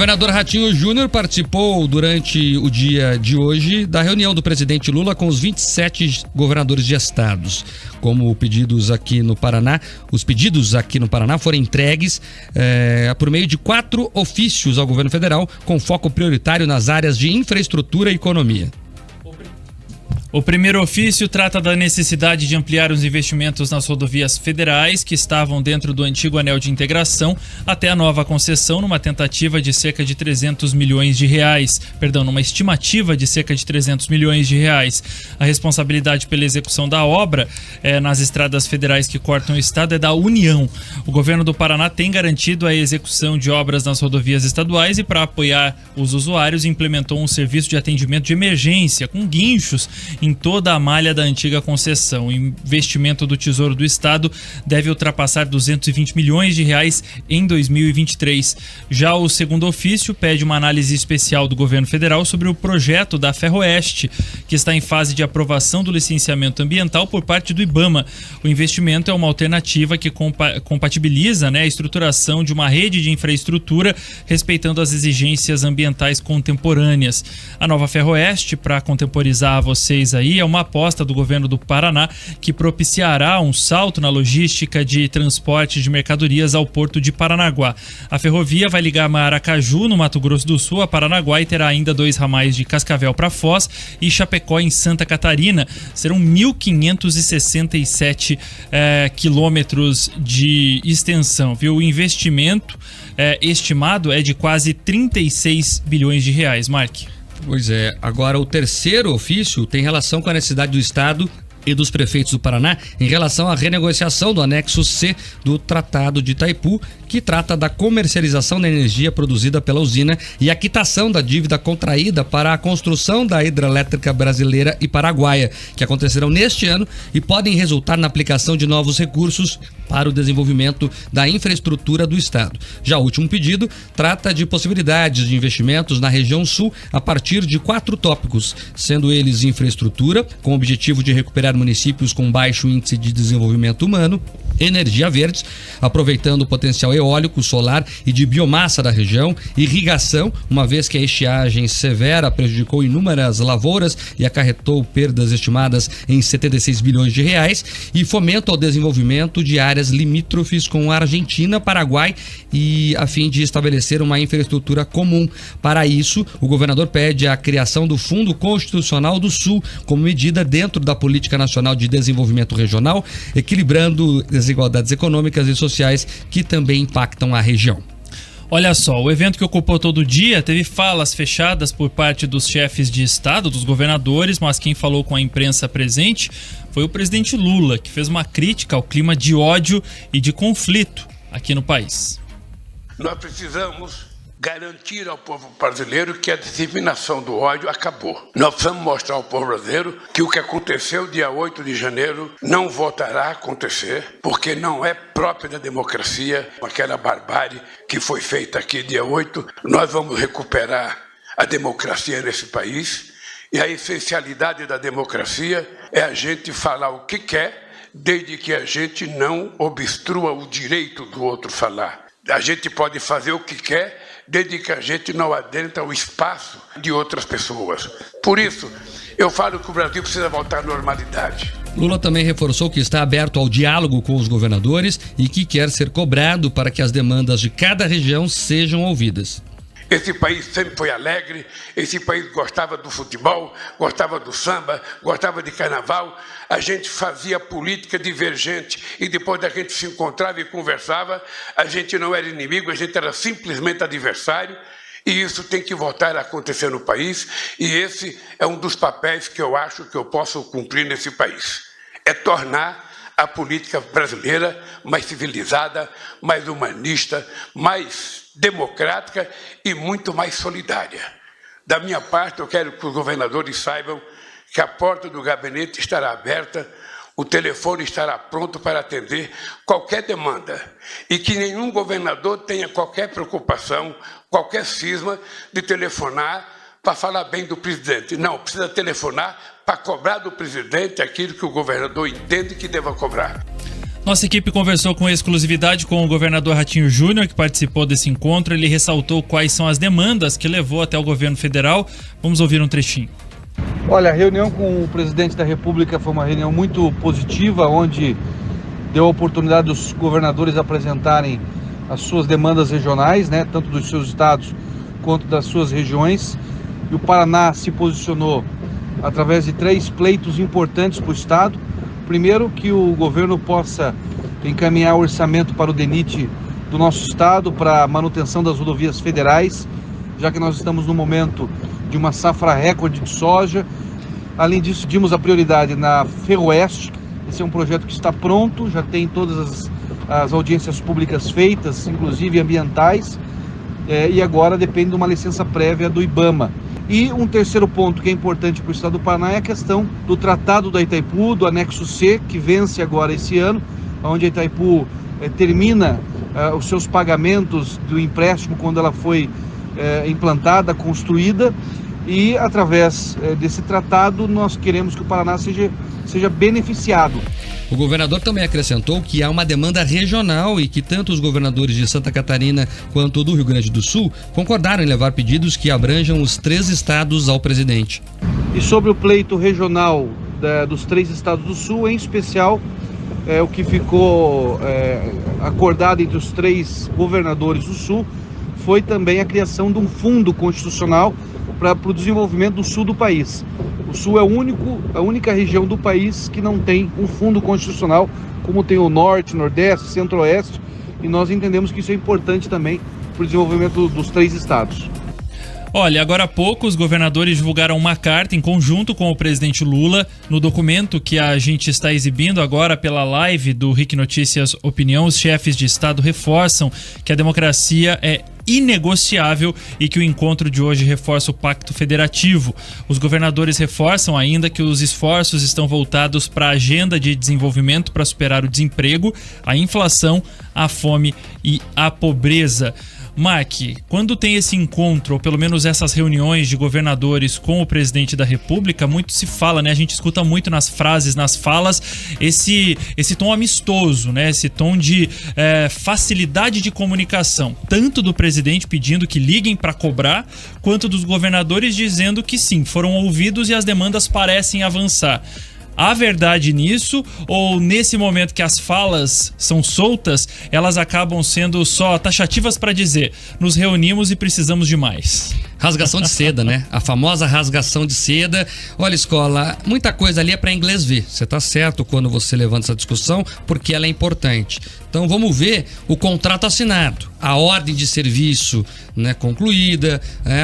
O governador Ratinho Júnior participou durante o dia de hoje da reunião do presidente Lula com os 27 governadores de estados. Como os pedidos aqui no Paraná foram entregues por meio de 4 ofícios ao governo federal, com foco prioritário nas áreas de infraestrutura e economia. O primeiro ofício trata da necessidade de ampliar os investimentos nas rodovias federais que estavam dentro do antigo anel de integração até a nova concessão, numa tentativa de cerca de 300 milhões de reais. Numa estimativa de cerca de 300 milhões de reais. A responsabilidade pela execução da obra nas estradas federais que cortam o estado é da União. O governo do Paraná tem garantido a execução de obras nas rodovias estaduais e, para apoiar os usuários, implementou um serviço de atendimento de emergência com guinchos em toda a malha da antiga concessão. O investimento do Tesouro do Estado deve ultrapassar 220 milhões de reais em 2023. Já o segundo ofício pede uma análise especial do governo federal sobre o projeto da Ferroeste, que está em fase de aprovação do licenciamento ambiental por parte do IBAMA. O investimento é uma alternativa que compatibiliza a estruturação de uma rede de infraestrutura respeitando as exigências ambientais contemporâneas. A nova Ferroeste, para contemporizar a vocês aí, é uma aposta do governo do Paraná que propiciará um salto na logística de transporte de mercadorias ao porto de Paranaguá. A ferrovia vai ligar Maracaju, no Mato Grosso do Sul, a Paranaguá, e terá ainda 2 ramais de Cascavel para Foz e Chapecó, em Santa Catarina. Serão 1.567 quilômetros de extensão, viu? O investimento estimado é de quase 36 bilhões de reais, Mark. Pois é, agora o terceiro ofício tem relação com a necessidade do Estado e dos prefeitos do Paraná em relação à renegociação do anexo C do Tratado de Itaipu, que trata da comercialização da energia produzida pela usina e a quitação da dívida contraída para a construção da hidrelétrica brasileira e paraguaia, que acontecerão neste ano e podem resultar na aplicação de novos recursos para o desenvolvimento da infraestrutura do Estado. Já o último pedido trata de possibilidades de investimentos na região sul a partir de 4 tópicos, sendo eles infraestrutura, com o objetivo de recuperar municípios com baixo índice de desenvolvimento humano, energia verde, aproveitando o potencial eólico, solar e de biomassa da região, irrigação, uma vez que a estiagem severa prejudicou inúmeras lavouras e acarretou perdas estimadas em 76 bilhões de reais, e fomento ao desenvolvimento de áreas limítrofes com a Argentina, Paraguai, e a fim de estabelecer uma infraestrutura comum. Para isso, o governador pede a criação do Fundo Constitucional do Sul como medida dentro da Política Nacional de Desenvolvimento Regional, equilibrando desigualdades econômicas e sociais que também impactam a região. Olha só, o evento que ocupou todo o dia teve falas fechadas por parte dos chefes de Estado, dos governadores, mas quem falou com a imprensa presente foi o presidente Lula, que fez uma crítica ao clima de ódio e de conflito aqui no país. Nós precisamos garantir ao povo brasileiro que a disseminação do ódio acabou. Nós precisamos mostrar ao povo brasileiro que o que aconteceu dia 8 de janeiro não voltará a acontecer, porque não é próprio da democracia, aquela barbárie que foi feita aqui dia 8. Nós vamos recuperar a democracia nesse país, e a essencialidade da democracia é a gente falar o que quer, desde que a gente não obstrua o direito do outro falar. A gente pode fazer o que quer, desde que a gente não adentra o espaço de outras pessoas. Por isso, eu falo que o Brasil precisa voltar à normalidade. Lula também reforçou que está aberto ao diálogo com os governadores e que quer ser cobrado para que as demandas de cada região sejam ouvidas. Esse país sempre foi alegre, esse país gostava do futebol, gostava do samba, gostava de carnaval. A gente fazia política divergente e depois da gente se encontrava e conversava, a gente não era inimigo, a gente era simplesmente adversário. E isso tem que voltar a acontecer no país, e esse é um dos papéis que eu acho que eu posso cumprir nesse país. É tornar a política brasileira mais civilizada, mais humanista, mais democrática e muito mais solidária. Da minha parte, eu quero que os governadores saibam que a porta do gabinete estará aberta, o telefone estará pronto para atender qualquer demanda e que nenhum governador tenha qualquer preocupação, qualquer cisma de telefonar para falar bem do presidente. Não, precisa telefonar para cobrar do presidente aquilo que o governador entende que deva cobrar. Nossa equipe conversou com exclusividade com o governador Ratinho Júnior, que participou desse encontro. Ele ressaltou quais são as demandas que levou até o governo federal. Vamos ouvir um trechinho. Olha, a reunião com o presidente da República foi uma reunião muito positiva, onde deu a oportunidade dos governadores apresentarem as suas demandas regionais, né, tanto dos seus estados quanto das suas regiões. E o Paraná se posicionou através de 3 pleitos importantes para o estado. Primeiro, que o governo possa encaminhar o orçamento para o DENIT do nosso estado, para a manutenção das rodovias federais, já que nós estamos no momento de uma safra recorde de soja. Além disso, dimos a prioridade na Ferroeste. Esse é um projeto que está pronto, já tem todas as audiências públicas feitas, inclusive ambientais, e agora depende de uma licença prévia do IBAMA. E um terceiro ponto que é importante para o estado do Paraná é a questão do Tratado da Itaipu, do anexo C, que vence agora esse ano, onde a Itaipu termina os seus pagamentos do empréstimo quando ela foi implantada, construída, e através desse tratado nós queremos que o Paraná seja beneficiado. O governador também acrescentou que há uma demanda regional e que tanto os governadores de Santa Catarina quanto do Rio Grande do Sul concordaram em levar pedidos que abranjam os 3 estados ao presidente. E sobre o pleito regional dos 3 estados do Sul, em especial, o que ficou acordado entre os 3 governadores do Sul foi também a criação de um fundo constitucional para o desenvolvimento do sul do país. O sul é a única região do país que não tem um fundo constitucional, como tem o norte, nordeste, centro-oeste, e nós entendemos que isso é importante também para o desenvolvimento dos 3 estados. Olha, agora há pouco os governadores divulgaram uma carta em conjunto com o presidente Lula. No documento que a gente está exibindo agora pela live do RIC Notícias Opinião, os chefes de Estado reforçam que a democracia é inegociável e que o encontro de hoje reforça o Pacto Federativo. Os governadores reforçam ainda que os esforços estão voltados para a agenda de desenvolvimento para superar o desemprego, a inflação, a fome e a pobreza. Mark, quando tem esse encontro, ou pelo menos essas reuniões de governadores com o presidente da República, muito se fala, né? A gente escuta muito nas frases, nas falas, esse tom amistoso, né? Esse tom de facilidade de comunicação, tanto do presidente pedindo que liguem para cobrar, quanto dos governadores dizendo que sim, foram ouvidos e as demandas parecem avançar. Há verdade nisso, ou nesse momento que as falas são soltas, elas acabam sendo só taxativas para dizer: nos reunimos e precisamos de mais? Rasgação de seda, né? A famosa rasgação de seda. Olha, Escola, muita coisa ali é para inglês ver. Você tá certo quando você levanta essa discussão, porque ela é importante. Então vamos ver o contrato assinado, a ordem de serviço, né, concluída,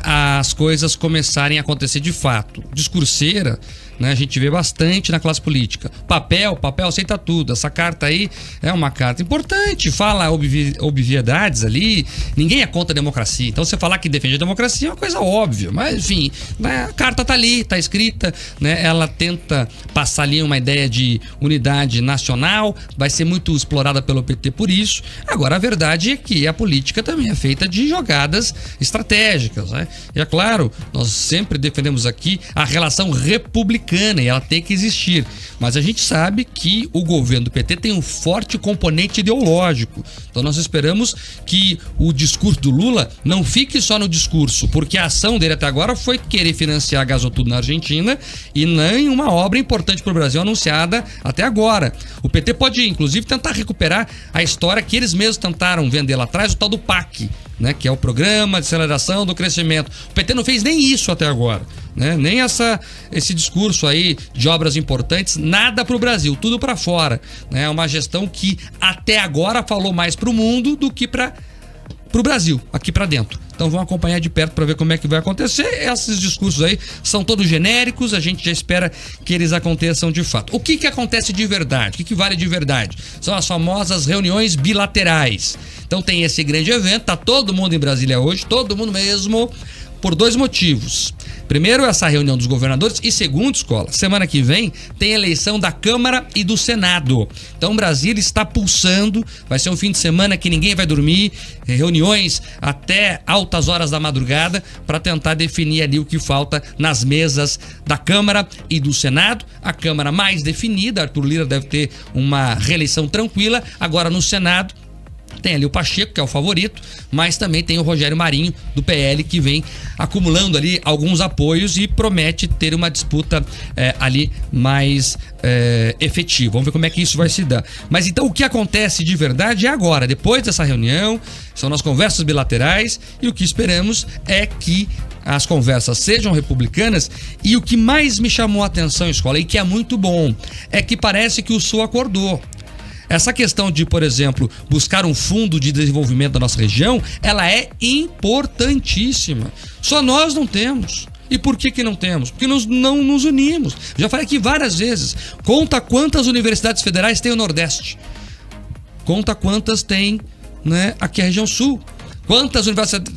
as coisas começarem a acontecer de fato. Discurseira, né, a gente vê bastante na classe política. Papel aceita tudo. Essa carta aí é uma carta importante, fala obviedades ali. Ninguém é contra a democracia. Então você falar que defende a democracia é uma coisa óbvia. Mas enfim, né, a carta tá ali, tá escrita, né, ela tenta passar ali uma ideia de unidade nacional, vai ser muito explorada pelo PT por isso. Agora a verdade é que a política também é feita de jogadas estratégicas, né? E é claro, nós sempre defendemos aqui a relação republicana e ela tem que existir. Mas a gente sabe que o governo do PT tem um forte componente ideológico. Então nós esperamos que o discurso do Lula não fique só no discurso, porque a ação dele até agora foi querer financiar a gasoduto na Argentina e nem uma obra importante para o Brasil anunciada até agora. O PT pode, inclusive, tentar recuperar a história que eles mesmos tentaram vender lá atrás, o tal do PAC, né, que é o Programa de Aceleração do Crescimento. O PT não fez nem isso até agora, né? Nem esse discurso aí de obras importantes, nada para o Brasil, tudo para fora, né? É uma gestão que até agora falou mais para o mundo do que para o Brasil, aqui para dentro. Então vamos acompanhar de perto para ver como é que vai acontecer. Esses discursos aí são todos genéricos, a gente já espera que eles aconteçam de fato. O que acontece de verdade? O que vale de verdade? São as famosas reuniões bilaterais. Então tem esse grande evento, tá todo mundo em Brasília hoje, todo mundo mesmo, por 2 motivos. Primeiro, essa reunião dos governadores, e segundo, escola, semana que vem tem eleição da Câmara e do Senado. Então Brasília está pulsando, vai ser um fim de semana que ninguém vai dormir, reuniões até altas horas da madrugada para tentar definir ali o que falta nas mesas da Câmara e do Senado. A Câmara mais definida, Arthur Lira deve ter uma reeleição tranquila. Agora no Senado tem ali o Pacheco, que é o favorito, mas também tem o Rogério Marinho, do PL, que vem acumulando ali alguns apoios e promete ter uma disputa ali mais efetiva. Vamos ver como é que isso vai se dar. Mas então o que acontece de verdade é agora, depois dessa reunião, são nas conversas bilaterais, e o que esperamos é que as conversas sejam republicanas. E o que mais me chamou a atenção, escola, e que é muito bom, é que parece que o Sul acordou. Essa questão de, por exemplo, buscar um fundo de desenvolvimento da nossa região, ela é importantíssima. Só nós não temos. E por que não temos? Porque nós não nos unimos. Já falei aqui várias vezes. Conta quantas universidades federais tem o Nordeste. Conta quantas tem, né, aqui a região Sul. Quantas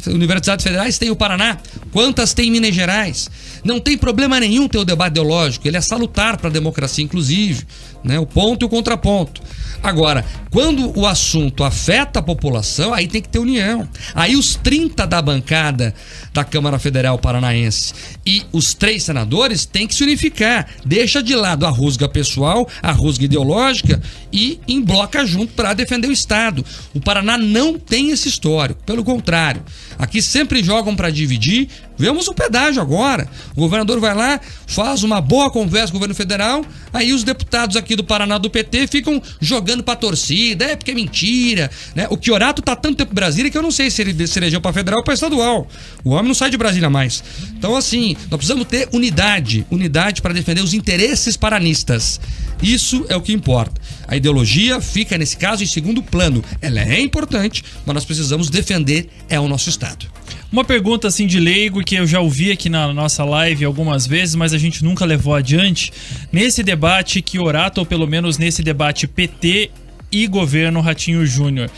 universidades federais tem o Paraná? Quantas tem Minas Gerais? Não tem problema nenhum ter o debate ideológico. Ele é salutar para a democracia, inclusive, né? O ponto e o contraponto. Agora, quando o assunto afeta a população, aí tem que ter união. Aí os 30 da bancada da Câmara Federal Paranaense e os 3 senadores têm que se unificar. Deixa de lado a rusga pessoal, a rusga ideológica e embloca junto para defender o Estado. O Paraná não tem esse histórico, pelo contrário. Aqui sempre jogam para dividir. Vemos o pedágio agora. O governador vai lá, faz uma boa conversa com o governo federal, aí os deputados aqui do Paraná do PT ficam jogando pra torcida, porque é mentira, né? O Chiorato tá tanto tempo em Brasília que eu não sei se ele se elegeu pra federal ou pra estadual. O homem não sai de Brasília mais. Então, assim, nós precisamos ter unidade para defender os interesses paranistas. Isso é o que importa. A ideologia fica, nesse caso, em segundo plano. Ela é importante, mas nós precisamos defender o nosso Estado. Uma pergunta assim de leigo que eu já ouvi aqui na nossa live algumas vezes, mas a gente nunca levou adiante. Nesse debate Chiorato, ou pelo menos nesse debate PT e governo Ratinho Júnior,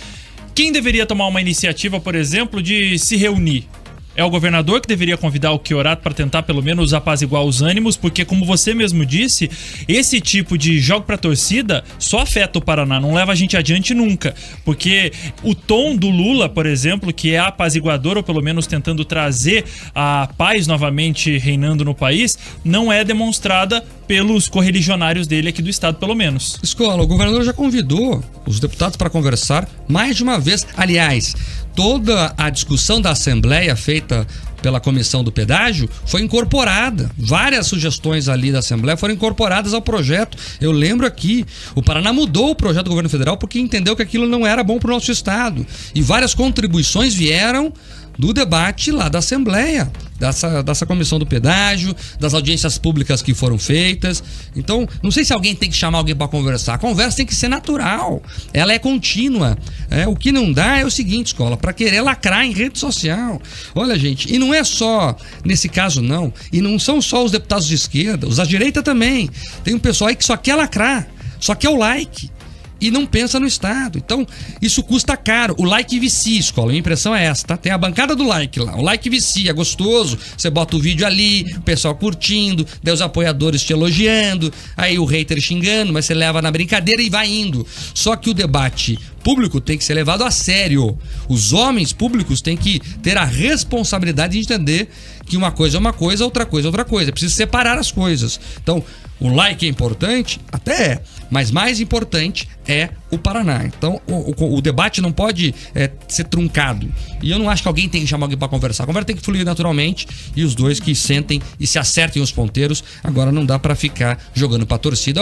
quem deveria tomar uma iniciativa, por exemplo, de se reunir? É o governador que deveria convidar o Chiorato para tentar pelo menos apaziguar os ânimos, porque como você mesmo disse, esse tipo de jogo para torcida só afeta o Paraná, não leva a gente adiante nunca, porque o tom do Lula, por exemplo, que é apaziguador ou pelo menos tentando trazer a paz novamente reinando no país, não é demonstrada pelos correligionários dele aqui do estado, pelo menos. Escola, o governador já convidou os deputados para conversar mais de uma vez. Aliás, toda a discussão da Assembleia feita pela comissão do pedágio foi incorporada. Várias sugestões ali da Assembleia foram incorporadas ao projeto. Eu lembro aqui, o Paraná mudou o projeto do governo federal porque entendeu que aquilo não era bom para o nosso estado. E várias contribuições vieram do debate lá da Assembleia, dessa comissão do pedágio, das audiências públicas que foram feitas. Então, não sei se alguém tem que chamar alguém para conversar. A conversa tem que ser natural, ela é contínua. O que não dá é o seguinte, escola, para querer lacrar em rede social. Olha, gente, e não é só nesse caso não, e não são só os deputados de esquerda, os da direita também. Tem um pessoal aí que só quer lacrar, só quer o like e não pensa no Estado. Então, isso custa caro. O like vicia, escola. A minha impressão é essa, tá? Tem a bancada do like lá. O like vicia, é gostoso. Você bota o vídeo ali, o pessoal curtindo, daí os apoiadores te elogiando, aí o hater xingando, mas você leva na brincadeira e vai indo. Só que o debate público tem que ser levado a sério. Os homens públicos têm que ter a responsabilidade de entender que uma coisa é uma coisa, outra coisa é outra coisa. É preciso separar as coisas. Então, o like é importante? Até é. Mas mais importante é o Paraná. Então, o debate não pode ser truncado. E eu não acho que alguém tem que chamar alguém para conversar. A conversa tem que fluir naturalmente e os dois que sentem e se acertem os ponteiros. Agora não dá para ficar jogando para a torcida.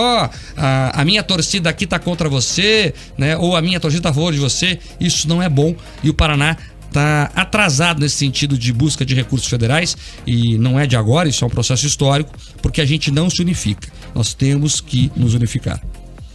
A minha torcida aqui tá contra você, né? Ou a minha torcida tá a favor de você. Isso não é bom e o Paraná está atrasado nesse sentido de busca de recursos federais e não é de agora, isso é um processo histórico, porque a gente não se unifica. Nós temos que nos unificar.